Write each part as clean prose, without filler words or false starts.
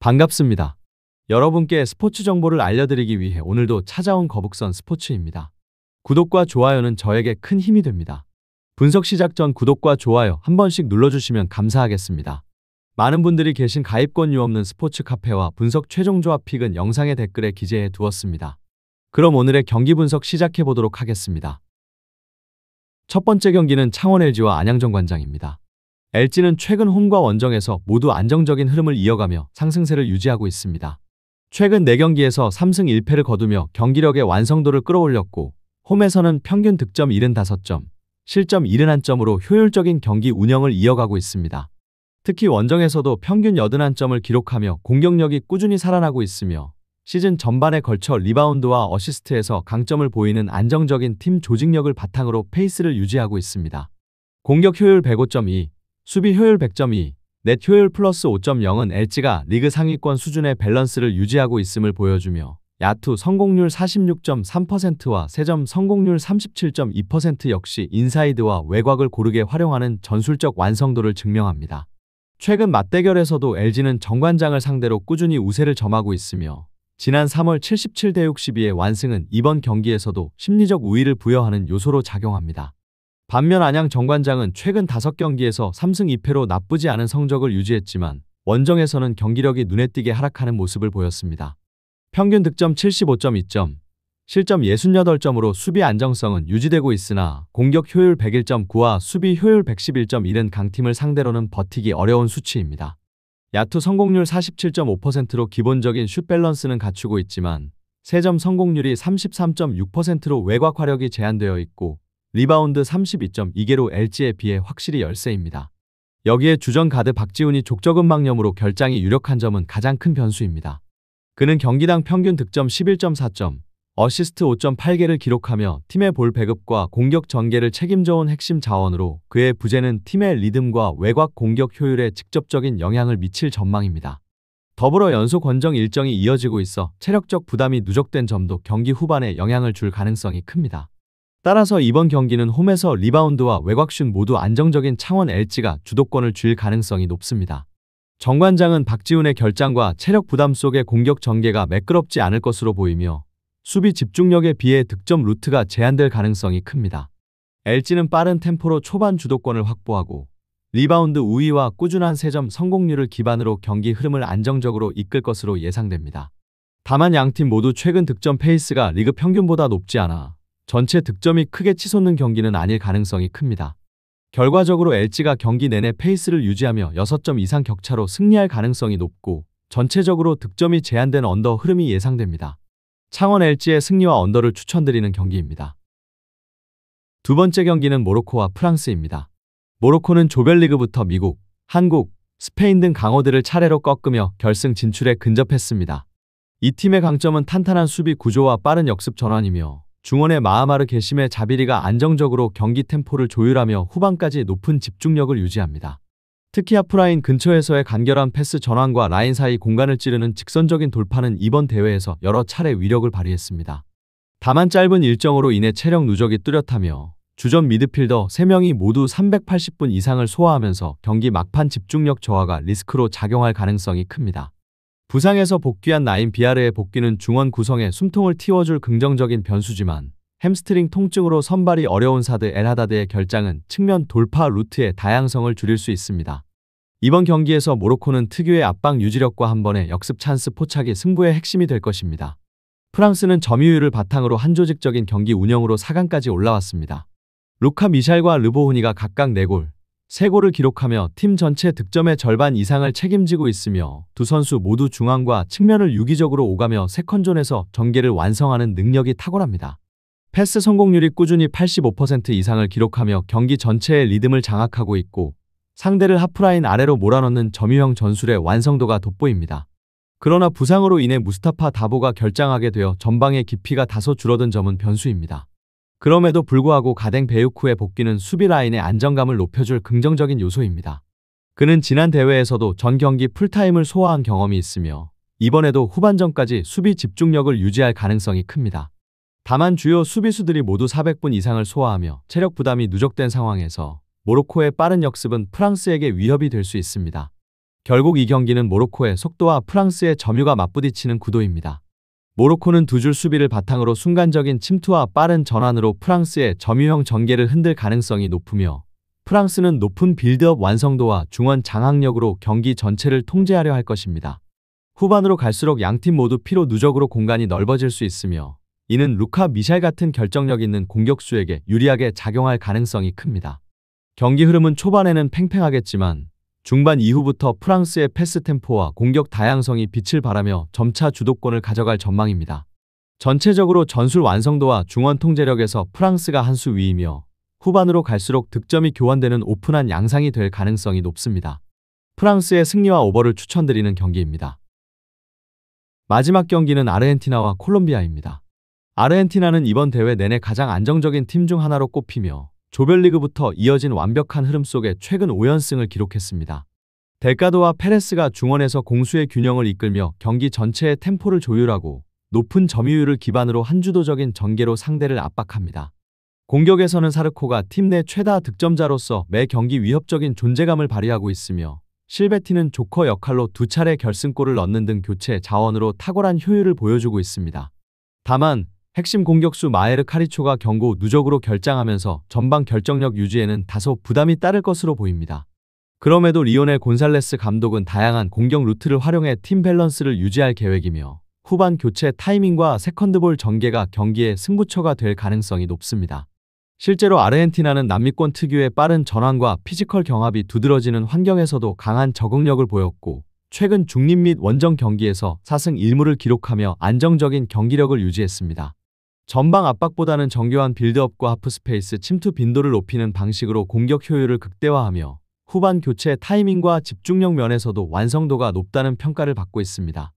반갑습니다. 여러분께 스포츠 정보를 알려드리기 위해 오늘도 찾아온 거북선 스포츠입니다. 구독과 좋아요는 저에게 큰 힘이 됩니다. 분석 시작 전 구독과 좋아요 한 번씩 눌러주시면 감사하겠습니다. 많은 분들이 계신 가입권유 없는 스포츠 카페와 분석 최종 조합 픽은 영상의 댓글에 기재해 두었습니다. 그럼 오늘의 경기 분석 시작해 보도록 하겠습니다. 첫 번째 경기는 창원 LG와 안양전 관장입니다. LG는 최근 홈과 원정에서 모두 안정적인 흐름을 이어가며 상승세를 유지하고 있습니다. 최근 4경기에서 3승 1패를 거두며 경기력의 완성도를 끌어올렸고 홈에서는 평균 득점 75점, 실점 71점으로 효율적인 경기 운영을 이어가고 있습니다. 특히 원정에서도 평균 81점을 기록하며 공격력이 꾸준히 살아나고 있으며 시즌 전반에 걸쳐 리바운드와 어시스트에서 강점을 보이는 안정적인 팀 조직력을 바탕으로 페이스를 유지하고 있습니다. 공격 효율 105.2, 수비 효율 100.2, 넷 효율 플러스 5.0은 LG가 리그 상위권 수준의 밸런스를 유지하고 있음을 보여주며 야투 성공률 46.3%와 세점 성공률 37.2% 역시 인사이드와 외곽을 고르게 활용하는 전술적 완성도를 증명합니다. 최근 맞대결에서도 LG는 정관장을 상대로 꾸준히 우세를 점하고 있으며 지난 3월 77대 62의 완승은 이번 경기에서도 심리적 우위를 부여하는 요소로 작용합니다. 반면 안양 정관장은 최근 5경기에서 3승 2패로 나쁘지 않은 성적을 유지했지만 원정에서는 경기력이 눈에 띄게 하락하는 모습을 보였습니다. 평균 득점 75.2점, 실점 68점으로 수비 안정성은 유지되고 있으나 공격 효율 101.9와 수비 효율 111.1은 강팀을 상대로는 버티기 어려운 수치입니다. 야투 성공률 47.5%로 기본적인 슛 밸런스는 갖추고 있지만 세점 성공률이 33.6%로 외곽 화력이 제한되어 있고 리바운드 32.2개로 LG에 비해 확실히 열세입니다. 여기에 주전 가드 박지훈이 족적 음망염으로 결장이 유력한 점은 가장 큰 변수입니다. 그는 경기당 평균 득점 11.4점, 어시스트 5.8개를 기록하며 팀의 볼 배급과 공격 전개를 책임져온 핵심 자원으로 그의 부재는 팀의 리듬과 외곽 공격 효율에 직접적인 영향을 미칠 전망입니다. 더불어 연속 원정 일정이 이어지고 있어 체력적 부담이 누적된 점도 경기 후반에 영향을 줄 가능성이 큽니다. 따라서 이번 경기는 홈에서 리바운드와 외곽슛 모두 안정적인 창원 LG가 주도권을 쥘 가능성이 높습니다. 정관장은 박지훈의 결장과 체력 부담 속의 공격 전개가 매끄럽지 않을 것으로 보이며 수비 집중력에 비해 득점 루트가 제한될 가능성이 큽니다. LG는 빠른 템포로 초반 주도권을 확보하고 리바운드 우위와 꾸준한 세점 성공률을 기반으로 경기 흐름을 안정적으로 이끌 것으로 예상됩니다. 다만 양팀 모두 최근 득점 페이스가 리그 평균보다 높지 않아 전체 득점이 크게 치솟는 경기는 아닐 가능성이 큽니다. 결과적으로 LG가 경기 내내 페이스를 유지하며 6점 이상 격차로 승리할 가능성이 높고 전체적으로 득점이 제한된 언더 흐름이 예상됩니다. 창원 LG의 승리와 언더를 추천드리는 경기입니다. 두 번째 경기는 모로코와 프랑스입니다. 모로코는 조별리그부터 미국, 한국, 스페인 등 강호들을 차례로 꺾으며 결승 진출에 근접했습니다. 이 팀의 강점은 탄탄한 수비 구조와 빠른 역습 전환이며 중원의 마하마르 게심의 자비리가 안정적으로 경기 템포를 조율하며 후반까지 높은 집중력을 유지합니다. 특히 하프라인 근처에서의 간결한 패스 전환과 라인 사이 공간을 찌르는 직선적인 돌파는 이번 대회에서 여러 차례 위력을 발휘했습니다. 다만 짧은 일정으로 인해 체력 누적이 뚜렷하며 주전 미드필더 3명이 모두 380분 이상을 소화하면서 경기 막판 집중력 저하가 리스크로 작용할 가능성이 큽니다. 부상에서 복귀한 나임 비아르의 복귀는 중원 구성에 숨통을 틔워줄 긍정적인 변수지만 햄스트링 통증으로 선발이 어려운 사드 엘하다드의 결장은 측면 돌파 루트의 다양성을 줄일 수 있습니다. 이번 경기에서 모로코는 특유의 압박 유지력과 한 번의 역습 찬스 포착이 승부의 핵심이 될 것입니다. 프랑스는 점유율을 바탕으로 한조직적인 경기 운영으로 4강까지 올라왔습니다. 루카 미샬과 르보훈이가 각각 4골, 3골을 기록하며 팀 전체 득점의 절반 이상을 책임지고 있으며 두 선수 모두 중앙과 측면을 유기적으로 오가며 세컨존에서 전개를 완성하는 능력이 탁월합니다. 패스 성공률이 꾸준히 85% 이상을 기록하며 경기 전체의 리듬을 장악하고 있고 상대를 하프라인 아래로 몰아넣는 점유형 전술의 완성도가 돋보입니다. 그러나 부상으로 인해 무스타파 다보가 결장하게 되어 전방의 깊이가 다소 줄어든 점은 변수입니다. 그럼에도 불구하고 가댕 베유쿠의 복귀는 수비 라인의 안정감을 높여줄 긍정적인 요소입니다. 그는 지난 대회에서도 전 경기 풀타임을 소화한 경험이 있으며 이번에도 후반전까지 수비 집중력을 유지할 가능성이 큽니다. 다만 주요 수비수들이 모두 400분 이상을 소화하며 체력 부담이 누적된 상황에서 모로코의 빠른 역습은 프랑스에게 위협이 될 수 있습니다. 결국 이 경기는 모로코의 속도와 프랑스의 점유가 맞부딪히는 구도입니다. 모로코는 두 줄 수비를 바탕으로 순간적인 침투와 빠른 전환으로 프랑스의 점유형 전개를 흔들 가능성이 높으며 프랑스는 높은 빌드업 완성도와 중원 장악력으로 경기 전체를 통제하려 할 것입니다. 후반으로 갈수록 양팀 모두 피로 누적으로 공간이 넓어질 수 있으며 이는 루카 미샬 같은 결정력 있는 공격수에게 유리하게 작용할 가능성이 큽니다. 경기 흐름은 초반에는 팽팽하겠지만 중반 이후부터 프랑스의 패스 템포와 공격 다양성이 빛을 발하며 점차 주도권을 가져갈 전망입니다. 전체적으로 전술 완성도와 중원 통제력에서 프랑스가 한 수 위이며 후반으로 갈수록 득점이 교환되는 오픈한 양상이 될 가능성이 높습니다. 프랑스의 승리와 오버를 추천드리는 경기입니다. 마지막 경기는 아르헨티나와 콜롬비아입니다. 아르헨티나는 이번 대회 내내 가장 안정적인 팀 중 하나로 꼽히며 조별리그부터 이어진 완벽한 흐름 속에 최근 5연승을 기록했습니다. 델가도와 페레스가 중원에서 공수의 균형을 이끌며 경기 전체의 템포를 조율하고 높은 점유율을 기반으로 한주도적인 전개로 상대를 압박합니다. 공격에서는 사르코가 팀 내 최다 득점자로서 매 경기 위협적인 존재감을 발휘하고 있으며 실베티는 조커 역할로 2차례 결승골을 넣는 등 교체 자원으로 탁월한 효율을 보여주고 있습니다. 다만 핵심 공격수 마에르 카리초가 경고 누적으로 결장하면서 전방 결정력 유지에는 다소 부담이 따를 것으로 보입니다. 그럼에도 리오넬 곤살레스 감독은 다양한 공격 루트를 활용해 팀 밸런스를 유지할 계획이며 후반 교체 타이밍과 세컨드볼 전개가 경기의 승부처가 될 가능성이 높습니다. 실제로 아르헨티나는 남미권 특유의 빠른 전환과 피지컬 경합이 두드러지는 환경에서도 강한 적응력을 보였고 최근 중립 및 원정 경기에서 4승 1무를 기록하며 안정적인 경기력을 유지했습니다. 전방 압박보다는 정교한 빌드업과 하프스페이스 침투 빈도를 높이는 방식으로 공격 효율을 극대화하며 후반 교체 타이밍과 집중력 면에서도 완성도가 높다는 평가를 받고 있습니다.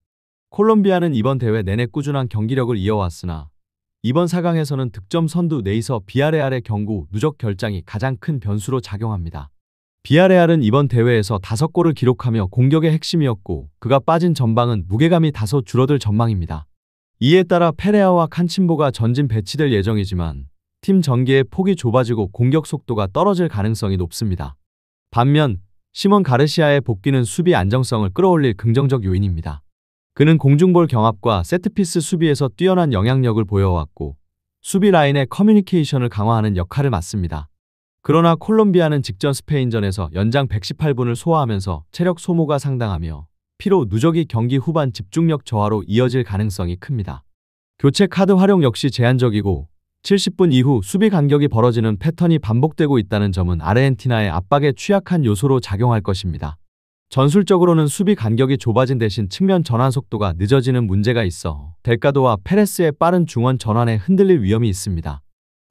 콜롬비아는 이번 대회 내내 꾸준한 경기력을 이어왔으나 이번 4강에서는 득점 선두 내에서 비아레알의 경고 누적 결장이 가장 큰 변수로 작용합니다. 비아레알은 이번 대회에서 5골을 기록하며 공격의 핵심이었고 그가 빠진 전방은 무게감이 다소 줄어들 전망입니다. 이에 따라 페레아와 칸침보가 전진 배치될 예정이지만 팀 전개의 폭이 좁아지고 공격 속도가 떨어질 가능성이 높습니다. 반면 시몬 가르시아의 복귀는 수비 안정성을 끌어올릴 긍정적 요인입니다. 그는 공중볼 경합과 세트피스 수비에서 뛰어난 영향력을 보여왔고 수비 라인의 커뮤니케이션을 강화하는 역할을 맡습니다. 그러나 콜롬비아는 직전 스페인전에서 연장 118분을 소화하면서 체력 소모가 상당하며 피로 누적이 경기 후반 집중력 저하로 이어질 가능성이 큽니다. 교체 카드 활용 역시 제한적이고 70분 이후 수비 간격이 벌어지는 패턴이 반복되고 있다는 점은 아르헨티나의 압박에 취약한 요소로 작용할 것입니다. 전술적으로는 수비 간격이 좁아진 대신 측면 전환 속도가 늦어지는 문제가 있어 델가도와 페레스의 빠른 중원 전환에 흔들릴 위험이 있습니다.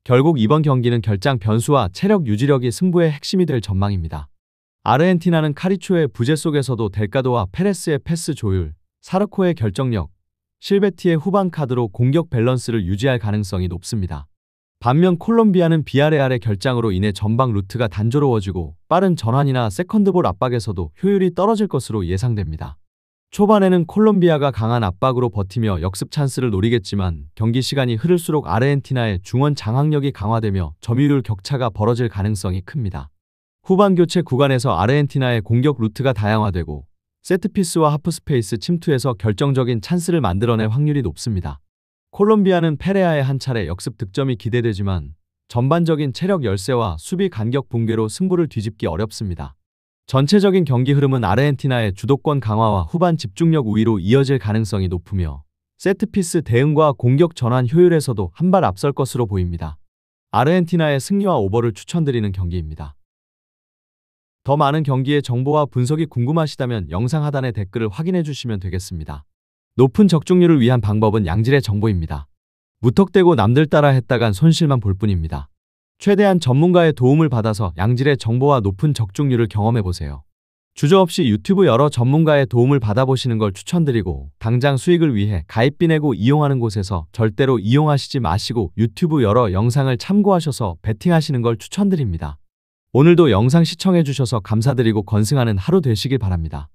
결국 이번 경기는 결장 변수와 체력 유지력이 승부의 핵심이 될 전망입니다. 아르헨티나는 카리초의 부재 속에서도 델가도와 페레스의 패스 조율, 사르코의 결정력, 실베티의 후반 카드로 공격 밸런스를 유지할 가능성이 높습니다. 반면 콜롬비아는 비아레알의 결장으로 인해 전방 루트가 단조로워지고 빠른 전환이나 세컨드볼 압박에서도 효율이 떨어질 것으로 예상됩니다. 초반에는 콜롬비아가 강한 압박으로 버티며 역습 찬스를 노리겠지만 경기 시간이 흐를수록 아르헨티나의 중원 장악력이 강화되며 점유율 격차가 벌어질 가능성이 큽니다. 후반 교체 구간에서 아르헨티나의 공격 루트가 다양화되고 세트피스와 하프스페이스 침투에서 결정적인 찬스를 만들어낼 확률이 높습니다. 콜롬비아는 페레아의 한 차례 역습 득점이 기대되지만 전반적인 체력 열세와 수비 간격 붕괴로 승부를 뒤집기 어렵습니다. 전체적인 경기 흐름은 아르헨티나의 주도권 강화와 후반 집중력 우위로 이어질 가능성이 높으며 세트피스 대응과 공격 전환 효율에서도 한 발 앞설 것으로 보입니다. 아르헨티나의 승리와 오버를 추천드리는 경기입니다. 더 많은 경기의 정보와 분석이 궁금하시다면 영상 하단의 댓글을 확인해 주시면 되겠습니다. 높은 적중률을 위한 방법은 양질의 정보입니다. 무턱대고 남들 따라 했다간 손실만 볼 뿐입니다. 최대한 전문가의 도움을 받아서 양질의 정보와 높은 적중률을 경험해보세요. 주저없이 유튜브 여러 전문가의 도움을 받아보시는 걸 추천드리고 당장 수익을 위해 가입비 내고 이용하는 곳에서 절대로 이용하시지 마시고 유튜브 여러 영상을 참고하셔서 베팅하시는 걸 추천드립니다. 오늘도 영상 시청해주셔서 감사드리고 건승하는 하루 되시길 바랍니다.